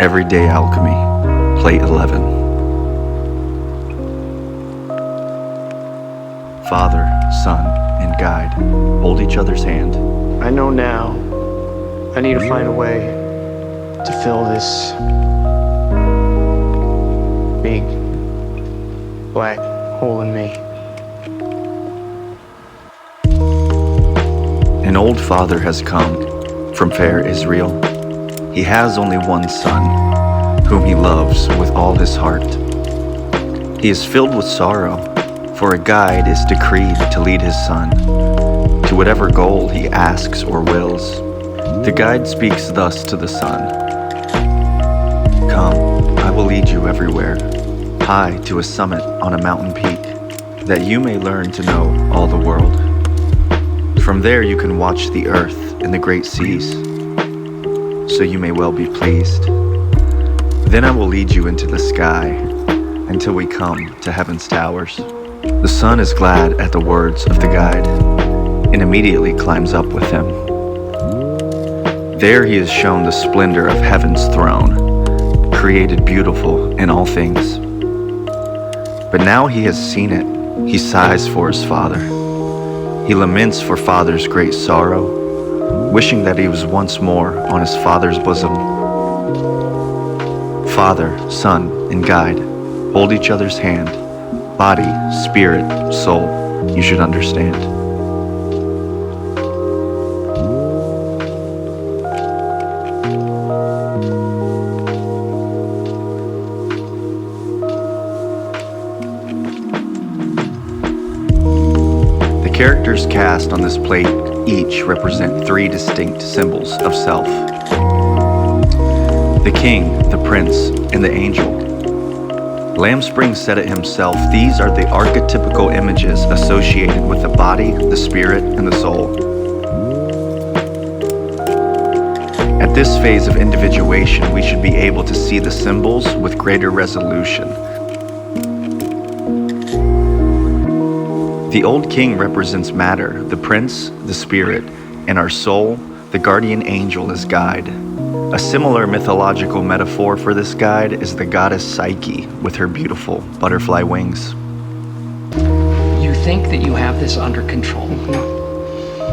Everyday Alchemy, Plate 11. Father, Son, and Guide hold each other's hand. I know now. I need to find a way to fill this big black hole in me. An old father has come from fair Israel. He has only one son, whom he loves with all his heart. He is filled with sorrow, for a guide is decreed to lead his son to whatever goal he asks or wills. The guide speaks thus to the son: "Come, I will lead you everywhere, high to a summit on a mountain peak, that you may learn to know all the world. From there you can watch the earth and the great seas, so you may well be pleased. Then I will lead you into the sky until we come to heaven's towers." The son is glad at the words of the guide and immediately climbs up with him. There he is shown the splendor of heaven's throne, created beautiful in all things. But now he has seen it, he sighs for his father. He laments for father's great sorrow, wishing that he was once more on his father's bosom. Father, Son, and Guide hold each other's hand. Body, spirit, soul, you should understand. The characters cast on this plate each represent three distinct symbols of self: the king, the prince, and the angel. Lamb Spring said it himself, these are the archetypical images associated with the body, the spirit, and the soul. At this phase of individuation, we should be able to see the symbols with greater resolution. The old king represents matter, the prince, the spirit, and our soul, the guardian angel, is guide. A similar mythological metaphor for this guide is the goddess Psyche with her beautiful butterfly wings. You think that you have this under control,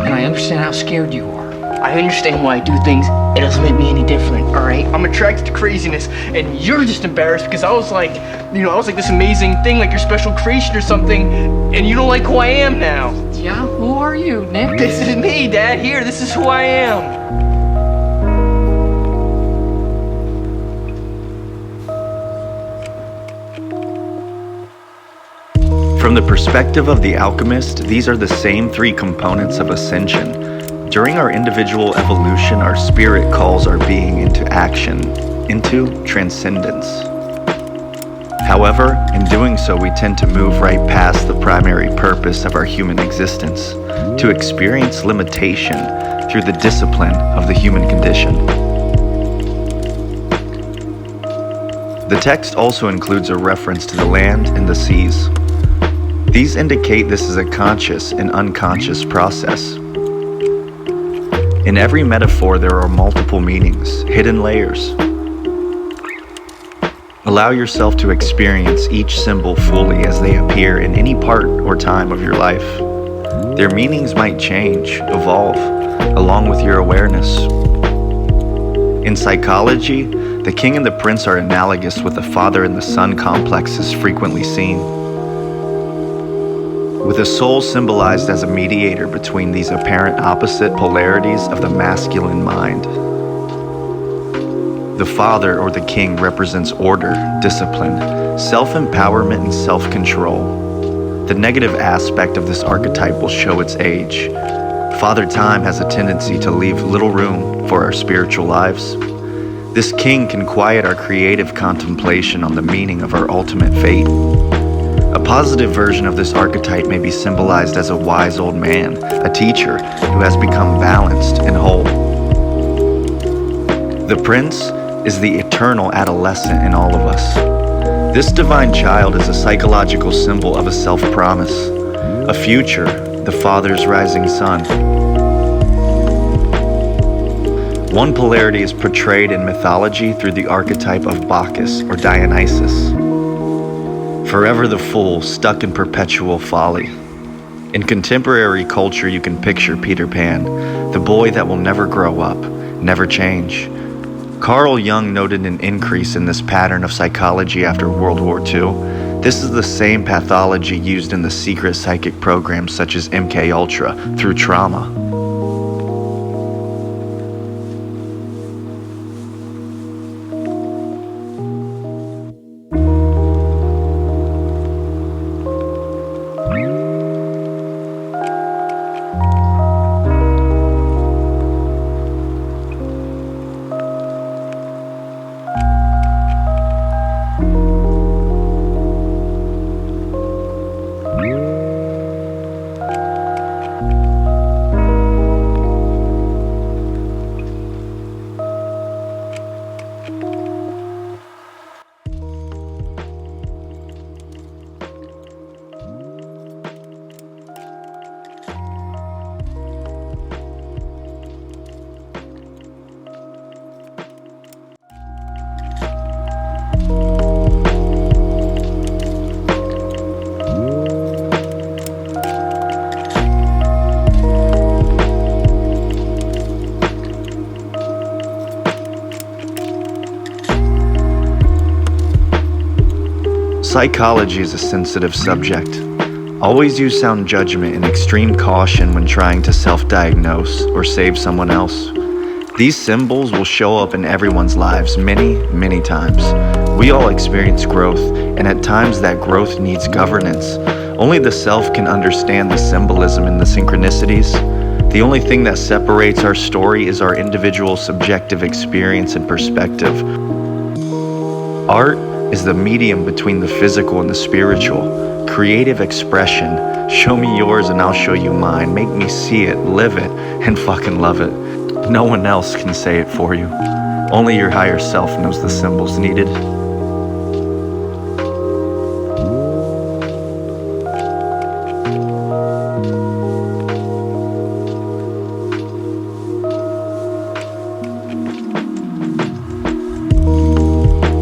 and I understand how scared you are. I understand why I do things. It doesn't make me any different, all right? I'm attracted to craziness, and you're just embarrassed because I was like this amazing thing, like your special creation or something, and you don't like who I am now. Yeah? Who are you, Nick? This is me, Dad. Here, this is who I am. From the perspective of the alchemist, these are the same three components of ascension. During our individual evolution, our spirit calls our being into action, into transcendence. However, in doing so, we tend to move right past the primary purpose of our human existence, to experience limitation through the discipline of the human condition. The text also includes a reference to the land and the seas. These indicate this is a conscious and unconscious process. In every metaphor, there are multiple meanings, hidden layers. Allow yourself to experience each symbol fully as they appear in any part or time of your life. Their meanings might change, evolve, along with your awareness. In psychology, the king and the prince are analogous with the father and the son complexes frequently seen, with a soul symbolized as a mediator between these apparent opposite polarities of the masculine mind. The father or the king represents order, discipline, self-empowerment, and self-control. The negative aspect of this archetype will show its age. Father Time has a tendency to leave little room for our spiritual lives. This king can quiet our creative contemplation on the meaning of our ultimate fate. A positive version of this archetype may be symbolized as a wise old man, a teacher who has become balanced and whole. The prince is the eternal adolescent in all of us. This divine child is a psychological symbol of a self-promise, a future, the father's rising sun. One polarity is portrayed in mythology through the archetype of Bacchus or Dionysus, forever the fool, stuck in perpetual folly. In contemporary culture, you can picture Peter Pan, the boy that will never grow up, never change. Carl Jung noted an increase in this pattern of psychology after World War II. This is the same pathology used in the secret psychic programs such as MKUltra through trauma. Psychology is a sensitive subject. Always use sound judgment and extreme caution when trying to self-diagnose or save someone else. These symbols will show up in everyone's lives many, many times. We all experience growth, and at times that growth needs governance. Only the self can understand the symbolism and the synchronicities. The only thing that separates our story is our individual subjective experience and perspective. Art is the medium between the physical and the spiritual. Creative expression. Show me yours and I'll show you mine. Make me see it, live it, and fucking love it. No one else can say it for you. Only your higher self knows the symbols needed.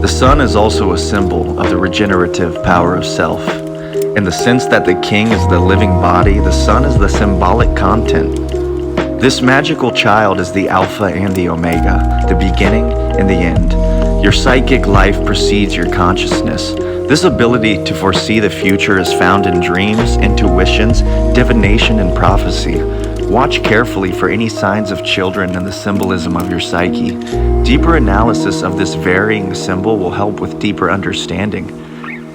The sun is also a symbol of the regenerative power of self. In the sense that the king is the living body, the sun is the symbolic content. This magical child is the Alpha and the Omega, the beginning and the end. Your psychic life precedes your consciousness. This ability to foresee the future is found in dreams, intuitions, divination, and prophecy. Watch carefully for any signs of children and the symbolism of your psyche. Deeper analysis of this varying symbol will help with deeper understanding.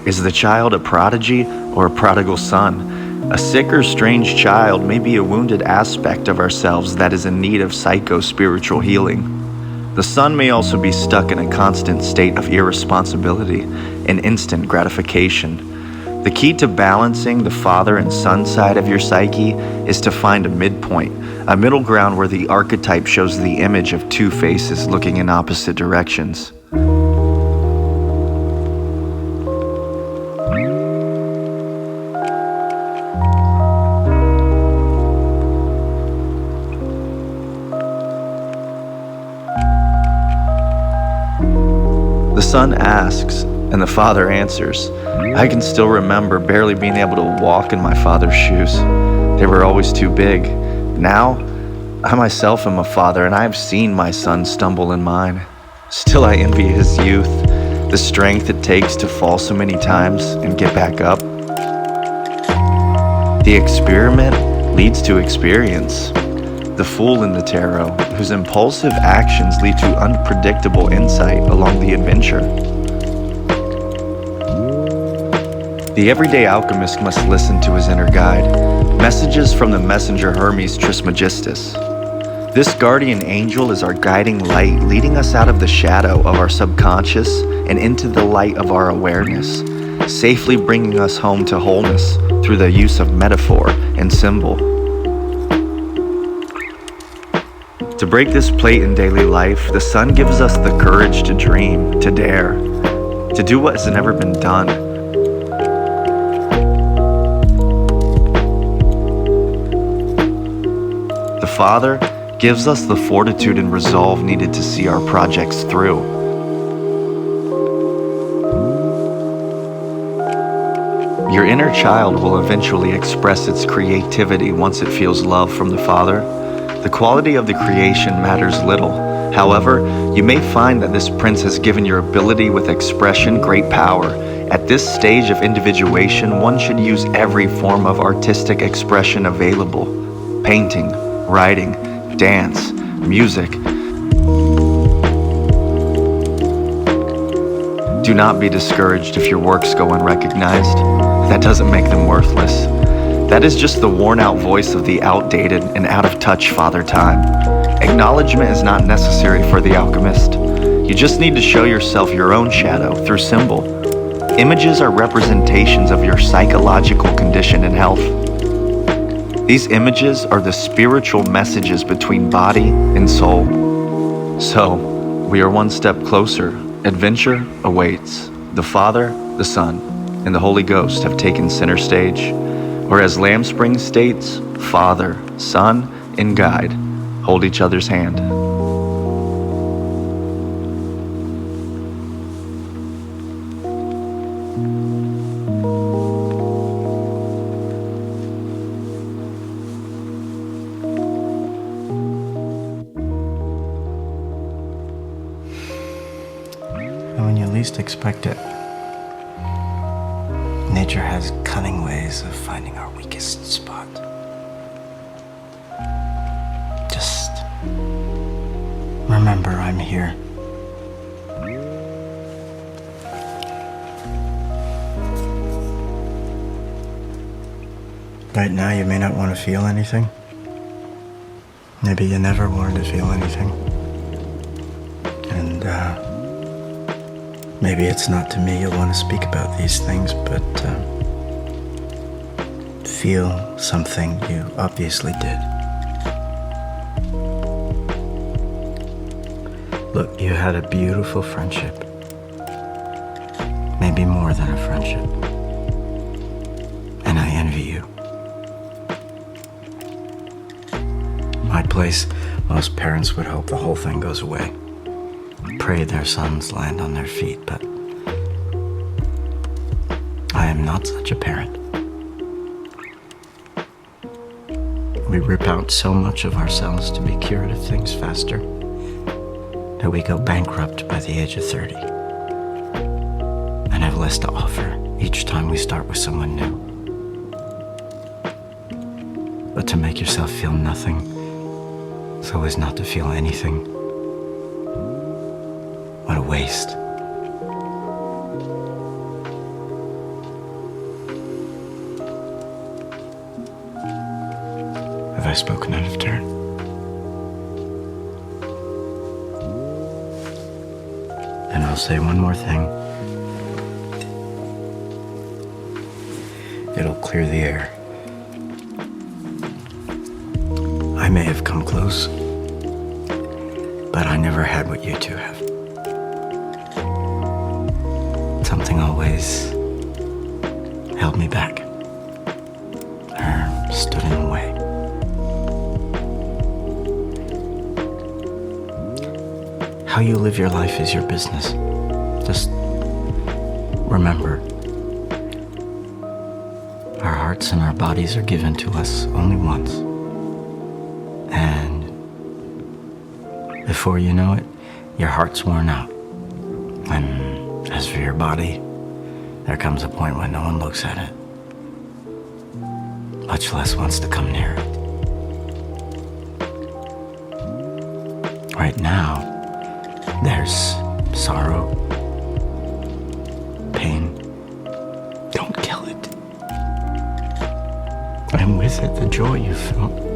Is the child a prodigy or a prodigal son? A sick or strange child may be a wounded aspect of ourselves that is in need of psycho-spiritual healing. The sun may also be stuck in a constant state of irresponsibility and instant gratification. The key to balancing the father and son side of your psyche is to find a midpoint, a middle ground where the archetype shows the image of two faces looking in opposite directions. The son asks, and the father answers. I can still remember barely being able to walk in my father's shoes. They were always too big. Now, I myself am a father, and I have seen my son stumble in mine. Still, I envy his youth, the strength it takes to fall so many times and get back up. The experiment leads to experience. The fool in the tarot, whose impulsive actions lead to unpredictable insight along the adventure. The everyday alchemist must listen to his inner guide. Messages from the messenger Hermes Trismegistus. This guardian angel is our guiding light, leading us out of the shadow of our subconscious and into the light of our awareness, safely bringing us home to wholeness through the use of metaphor and symbol. To break this plate in daily life, the sun gives us the courage to dream, to dare, to do what has never been done. The father gives us the fortitude and resolve needed to see our projects through. Your inner child will eventually express its creativity once it feels love from the Father. The quality of the creation matters little. However, you may find that this prince has given your ability with expression great power. At this stage of individuation, one should use every form of artistic expression available: painting, writing, dance, music. Do not be discouraged if your works go unrecognized. That doesn't make them worthless. That is just the worn-out voice of the outdated and out-of-touch Father Time. Acknowledgement is not necessary for the alchemist. You just need to show yourself your own shadow through symbol. Images are representations of your psychological condition and health. These images are the spiritual messages between body and soul. So, we are one step closer. Adventure awaits. The Father, the Son, and the Holy Ghost have taken center stage. Or as Lamb Spring states, Father, Son, and Guide hold each other's hand. And when you least expect it, nature has cunning ways of finding our weakest spot. Just remember I'm here. Right now you may not want to feel anything. Maybe you never wanted to feel anything. And maybe it's not to me you'll want to speak about these things, but feel something you obviously did. Look, you had a beautiful friendship. Maybe more than a friendship. And I envy you. My place, most parents would hope the whole thing goes away. Pray their sons land on their feet, but I am not such a parent. We rip out so much of ourselves to be cured of things faster that we go bankrupt by the age of 30 and have less to offer each time we start with someone new. But to make yourself feel nothing so as not to feel anything, what a waste. Have I spoken out of turn? And I'll say one more thing. It'll clear the air. I may have come close, but I never had what you two have. Something always held me back, or stood in the way. How you live your life is your business. Just remember, our hearts and our bodies are given to us only once. And before you know it, your heart's worn out. And as for your body, there comes a point when no one looks at it, much less wants to come near it. Right now, there's sorrow, pain. Don't kill it. And with it, the joy you felt.